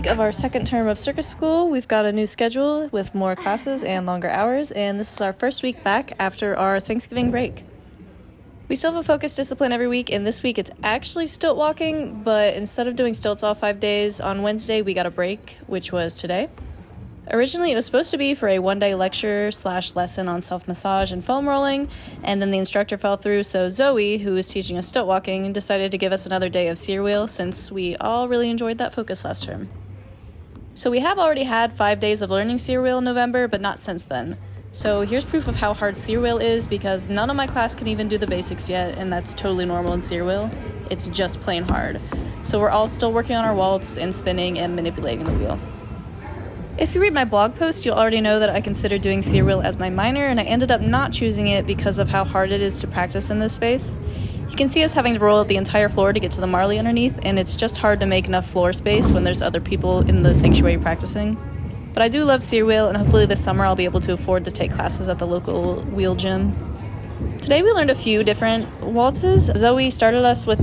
week of our second term of circus school. We've got a new schedule with more classes and longer hours, and this is our first week back after our Thanksgiving break. We still have a focused discipline every week, and this week it's actually stilt walking, but instead of doing stilts all 5 days, on Wednesday we got a break, which was today. Originally, it was supposed to be for a one-day lecture/lesson on self-massage and foam rolling, and then the instructor fell through, so Zoe, who was teaching us stilt walking, decided to give us another day of sear wheel since we all really enjoyed that focus last term. So we have already had 5 days of learning sear wheel in November, but not since then. So here's proof of how hard sear wheel is, because none of my class can even do the basics yet, and that's totally normal in sear wheel. It's just plain hard. So we're all still working on our waltz and spinning and manipulating the wheel. If you read my blog post, you'll already know that I considered doing sear wheel as my minor, and I ended up not choosing it because of how hard it is to practice in this space. You can see us having to roll out the entire floor to get to the marley underneath, and it's just hard to make enough floor space when there's other people in the sanctuary practicing. But I do love sear wheel, and hopefully this summer I'll be able to afford to take classes at the local wheel gym. Today we learned a few different waltzes. Zoe started us with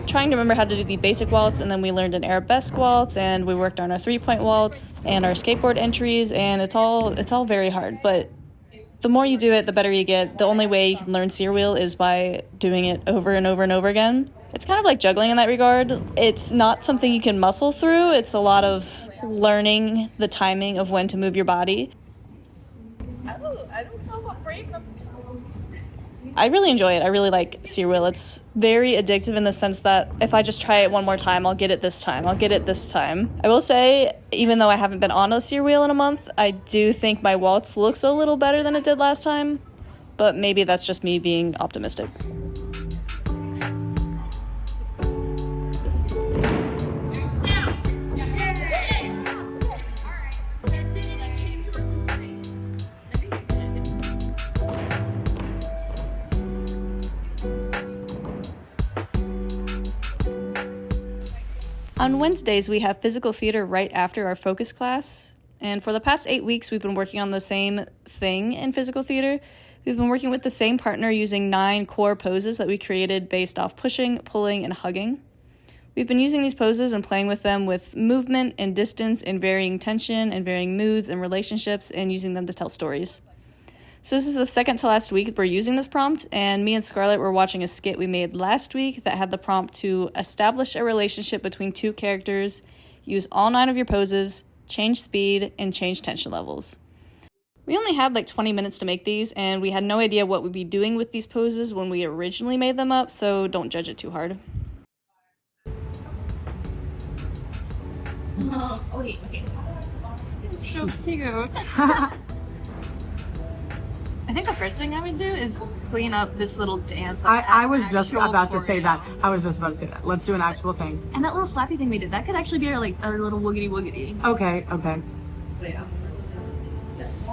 trying to remember how to do the basic waltz, and then we learned an arabesque waltz, and we worked on our 3-point waltz and our skateboard entries, and it's all very hard. But the more you do it, the better you get. The only way you can learn sear wheel is by doing it over and over and over again. It's kind of like juggling in that regard. It's not something you can muscle through. It's a lot of learning the timing of when to move your body. I don't know what brave enough to tell. I really enjoy it. I really like sear wheel. It's very addictive in the sense that if I just try it one more time, I'll get it this time. I will say, even though I haven't been on a sear wheel in a month, I do think my waltz looks a little better than it did last time, but maybe that's just me being optimistic. On Wednesdays, we have physical theater right after our focus class, and for the past 8 weeks, we've been working on the same thing in physical theater. We've been working with the same partner using 9 core poses that we created based off pushing, pulling, and hugging. We've been using these poses and playing with them with movement and distance and varying tension and varying moods and relationships and using them to tell stories. So this is the second to last week we're using this prompt, and me and Scarlett were watching a skit we made last week that had the prompt to establish a relationship between 2 characters, use all 9 of your poses, change speed, and change tension levels. We only had like 20 minutes to make these, and we had no idea what we'd be doing with these poses when we originally made them up, so don't judge it too hard. Oh, wait, okay. It's so cute. I think the first thing I would do is clean up this little dance. I was just about to say that. Let's do an actual thing. And that little slappy thing we did, that could actually be our little woogity woogity. Okay.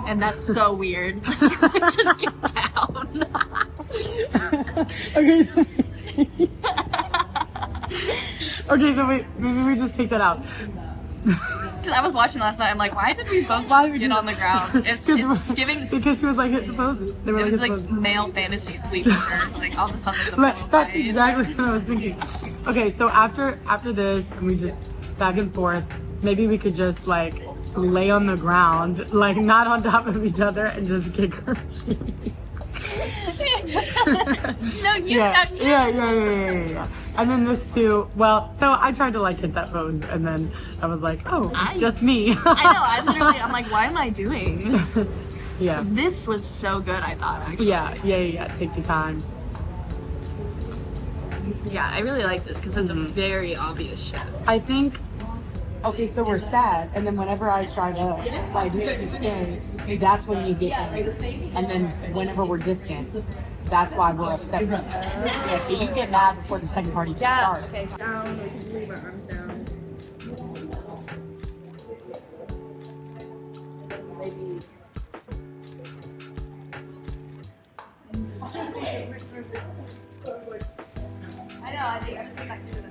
And that's so weird. Just get down. Okay, so maybe we just take that out. Because I was watching last night, I'm like, why did we both just get on the ground? It's giving... Because she was like hitting the poses. It was like male fantasy sleep with her. Like all of a sudden there's a pillow That's fight. exactly what I was thinking. Okay, so after this, and we just back and forth, maybe we could just like lay on the ground, like not on top of each other, and just kick her. No, you. Yeah. And then this too. Well, so I tried to like hit that pose, and then I was like, oh, it's just me. I know. I'm like, why am I doing? Yeah. This was so good. I thought actually. Yeah. Take the time. Yeah, I really like this because it's a very obvious shift. I think. Okay, so we're sad, and then whenever I try to like make you stay, that's when you get angry. And then whenever we're distant, that's why we're upset with each other. Yeah, so you get mad before the second part even starts. Okay. Down. We can leave our arms down. I know. I just think that's good.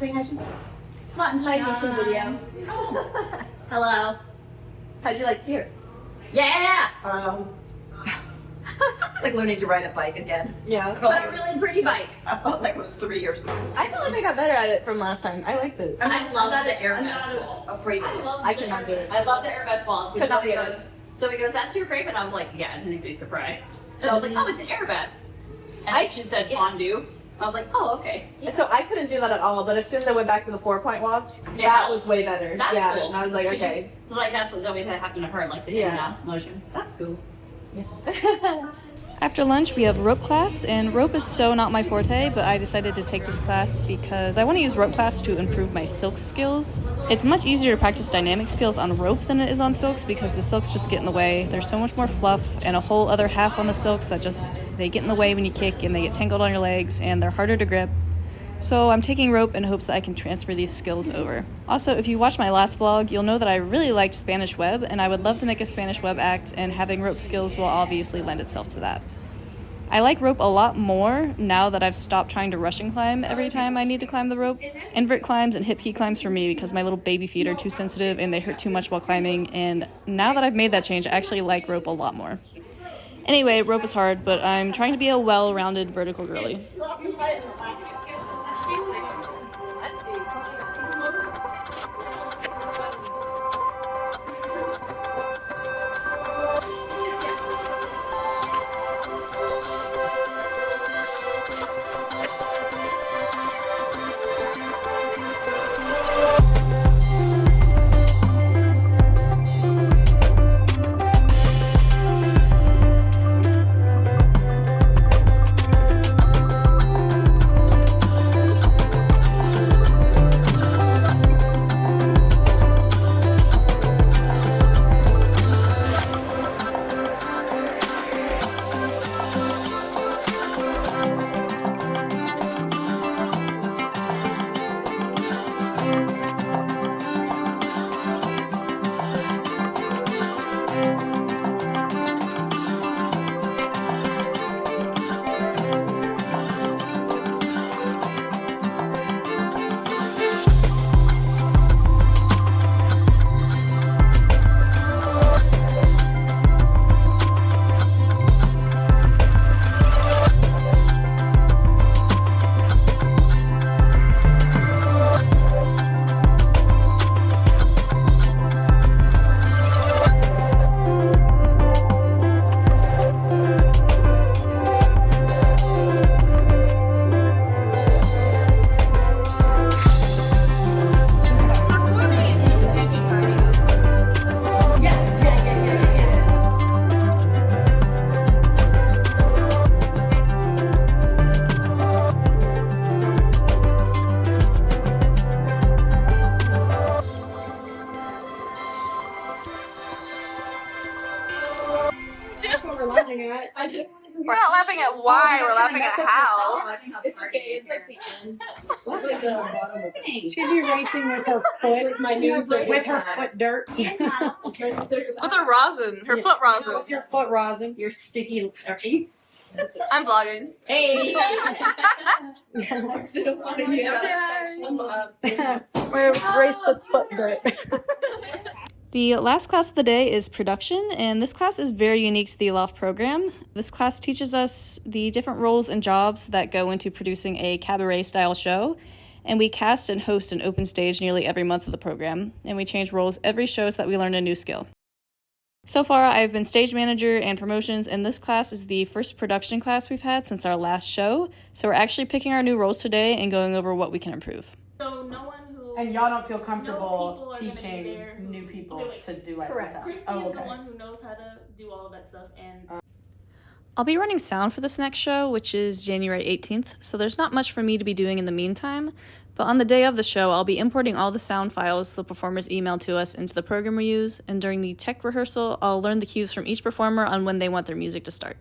saying hi to? Hi, YouTube video. Hello. How'd you like to see her? Yeah! It's like learning to ride a bike again. Yeah. I felt like But a really pretty bike. I felt like it was 3 years ago. I feel like I got better at it from last time. I liked it. I love the air basketball. Afraid of it. I cannot do it. I love the air basketball. Could not be So he goes, that's your favorite? I was like, yeah, isn't anybody surprised? So I was like, oh, it's an air vest. And then she said fondue. I was like, oh, okay. So I couldn't do that at all, but as soon as I went back to the 4-point walks, Yeah, that was way better. that's yeah, cool. and I was like, okay. So like that's what's always happened to her, like the in and out motion. That's cool. After lunch, we have rope class, and rope is so not my forte, but I decided to take this class because I want to use rope class to improve my silk skills. It's much easier to practice dynamic skills on rope than it is on silks because the silks just get in the way. There's so much more fluff and a whole other half on the silks that they get in the way when you kick and they get tangled on your legs and they're harder to grip. So I'm taking rope in hopes that I can transfer these skills over. Also, if you watch my last vlog, you'll know that I really liked Spanish web, and I would love to make a Spanish web act, and having rope skills will obviously lend itself to that. I like rope a lot more now that I've stopped trying to Russian climb every time I need to climb the rope. Invert climbs and hip key climbs for me because my little baby feet are too sensitive and they hurt too much while climbing, and now that I've made that change, I actually like rope a lot more. Anyway, rope is hard, but I'm trying to be a well-rounded vertical girly. We're not laughing at why, we're laughing at how. It's okay. It's like the end. What's like the bottom of She's erasing with her foot, my new circus with her hat. foot dirt. With her rosin, her foot rosin. With your foot rosin. You're sticky. Are you? I'm vlogging. Hey. I still want to get We're erased with foot dirt. The last class of the day is production, and this class is very unique to the Aloft program. This class teaches us the different roles and jobs that go into producing a cabaret-style show, and we cast and host an open stage nearly every month of the program, and we change roles every show so that we learn a new skill. So far, I've been stage manager and promotions, and this class is the first production class we've had since our last show, so we're actually picking our new roles today and going over what we can improve. So no one who And y'all don't feel comfortable No people are gonna be teaching there. new people Okay, wait. to do like Correct. this. Christy Oh, is the okay. one who knows how to do all of that stuff, and I'll be running sound for this next show, which is January 18th, so there's not much for me to be doing in the meantime. But on the day of the show, I'll be importing all the sound files the performers email to us into the program we use, and during the tech rehearsal, I'll learn the cues from each performer on when they want their music to start.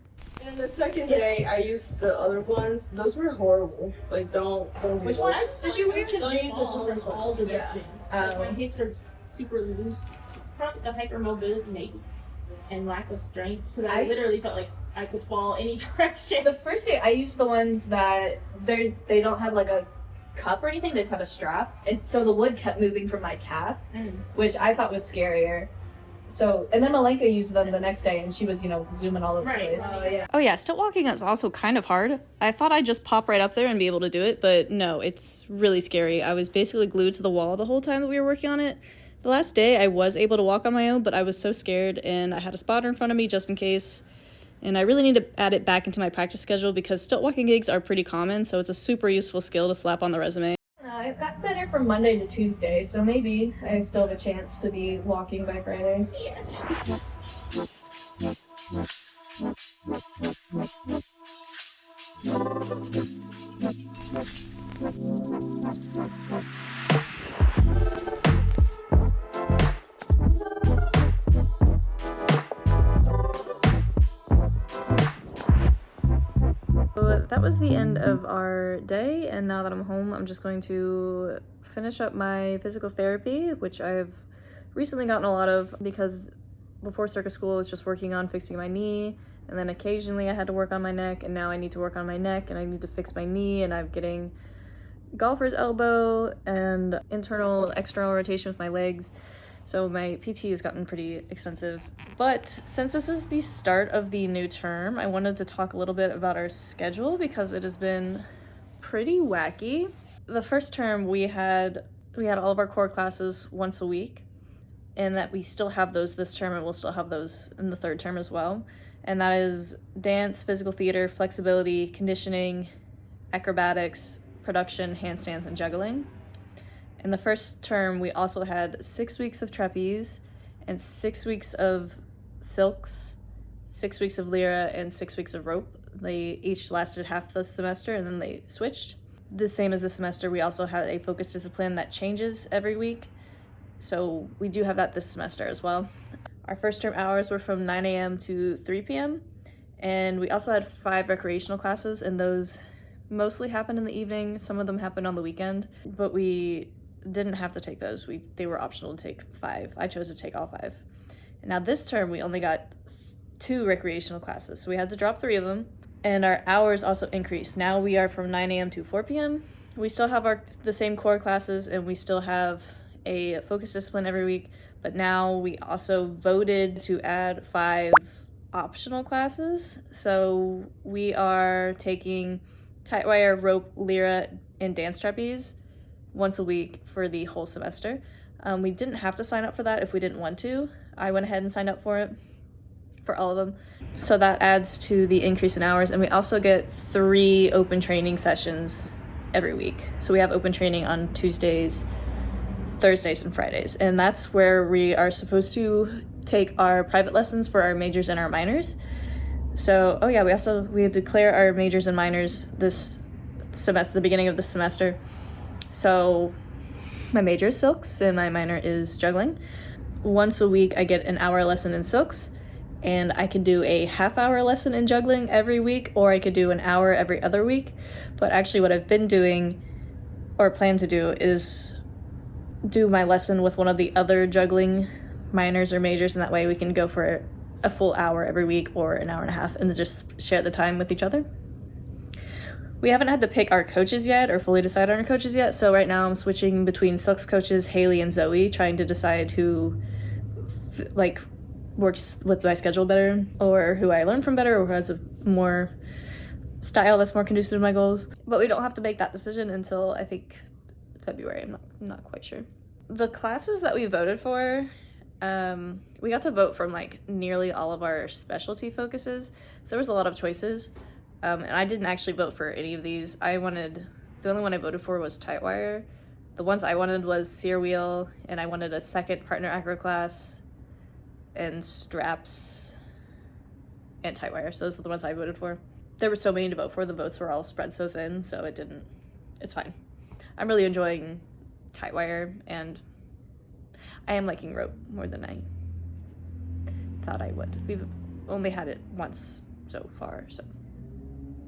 And the second day, I used the other ones. Those were horrible. Like, don't do Which those. ones did you use? don't use it in all directions. Like my hips are super loose, probably the hypermobility maybe, and lack of strength. Because I literally felt like I could fall any direction. The first day I used the ones that they don't have like a cup or anything. They just have a strap. And so the wood kept moving from my calf, which I thought was scarier. So, and then Malenka used them the next day, and she was, zooming all over the place. Oh yeah, stilt walking is also kind of hard. I thought I'd just pop right up there and be able to do it, but no, it's really scary. I was basically glued to the wall the whole time that we were working on it. The last day I was able to walk on my own, but I was so scared, and I had a spotter in front of me just in case. And I really need to add it back into my practice schedule because stilt walking gigs are pretty common, so it's a super useful skill to slap on the resume. It got better from Monday to Tuesday, so maybe I still have a chance to be walking by Friday. Yes. So that was the end of our day, and now that I'm home, I'm just going to finish up my physical therapy, which I've recently gotten a lot of because before circus school I was just working on fixing my knee, and then occasionally I had to work on my neck, and now I need to work on my neck, and I need to fix my knee, and I'm getting golfer's elbow and internal, external rotation with my legs. So my PT has gotten pretty extensive. But since this is the start of the new term, I wanted to talk a little bit about our schedule because it has been pretty wacky. The first term we had all of our core classes once a week, and that we still have those this term, and we'll still have those in the third term as well. And that is dance, physical theater, flexibility, conditioning, acrobatics, production, handstands, and juggling. In the first term, we also had 6 weeks of trapeze and 6 weeks of silks, 6 weeks of lyra, and 6 weeks of rope. They each lasted half the semester, and then they switched. The same as this semester, we also had a focus discipline that changes every week. So we do have that this semester as well. Our first term hours were from 9 a.m. to 3 p.m. And we also had 5 recreational classes, and those mostly happened in the evening. Some of them happened on the weekend, but we didn't have to take those. They were optional to take 5. I chose to take all 5. And now this term we only got 2 recreational classes, so we had to drop 3 of them, and our hours also increased. Now we are from 9 a.m. to 4 p.m. We still have the same core classes, and we still have a focus discipline every week, but now we also voted to add 5 optional classes. So we are taking tight wire, rope, lyra, and dance trapeze once a week for the whole semester. We didn't have to sign up for that if we didn't want to. I went ahead and signed up for it for all of them. So that adds to the increase in hours, and we also get 3 open training sessions every week. So we have open training on Tuesdays, Thursdays, and Fridays, and that's where we are supposed to take our private lessons for our majors and our minors. So, we declare our majors and minors this semester, the beginning of the semester. So my major is silks and my minor is juggling. Once a week I get an hour lesson in silks, and I could do a half-hour lesson in juggling every week, or I could do an hour every other week. But actually what I've been doing, or plan to do, is do my lesson with one of the other juggling minors or majors, and that way we can go for a full hour every week or an hour and a half and just share the time with each other. We haven't had to pick our coaches yet or fully decide on our coaches yet, so right now I'm switching between Silks coaches Haley and Zoe, trying to decide who works with my schedule better, or who I learn from better, or who has a more style that's more conducive to my goals. But we don't have to make that decision until I think February. I'm not quite sure. The classes that we voted for, we got to vote from nearly all of our specialty focuses, so there was a lot of choices. And I didn't actually vote for any of these. The only one I voted for was tight wire. The ones I wanted was sear wheel, and I wanted a second partner acro class, and straps, and tight wire. So those are the ones I voted for. There were so many to vote for, the votes were all spread so thin, so it's fine. I'm really enjoying tight wire, and I am liking rope more than I thought I would. We've only had it once so far,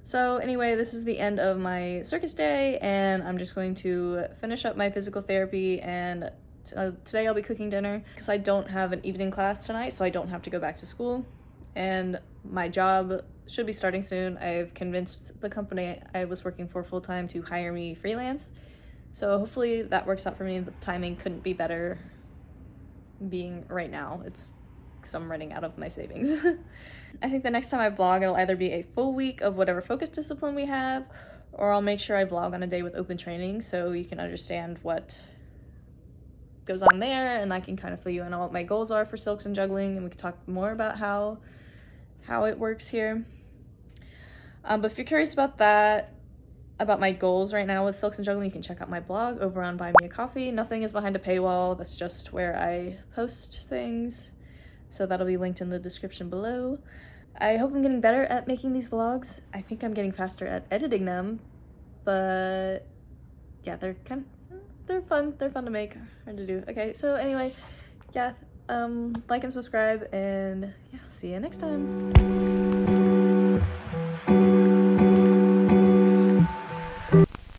So anyway, this is the end of my circus day, and I'm just going to finish up my physical therapy, and today I'll be cooking dinner because I don't have an evening class tonight, so I don't have to go back to school, and my job should be starting soon. I've convinced the company I was working for full-time to hire me freelance, So hopefully that works out for me. The timing couldn't be better being right now. It's because I'm running out of my savings. I think the next time I vlog, it'll either be a full week of whatever focus discipline we have, or I'll make sure I vlog on a day with open training so you can understand what goes on there, and I can kind of fill you in on what my goals are for silks and juggling, and we can talk more about how it works here. But if you're curious about that, about my goals right now with silks and juggling, you can check out my blog over on Buy Me a Coffee. Nothing is behind a paywall. That's just where I post things. So that'll be linked in the description below. I hope I'm getting better at making these vlogs. I think I'm getting faster at editing them, but yeah, they're fun. They're fun to make, hard to do. Okay, so anyway, yeah, like and subscribe, and yeah, see you next time.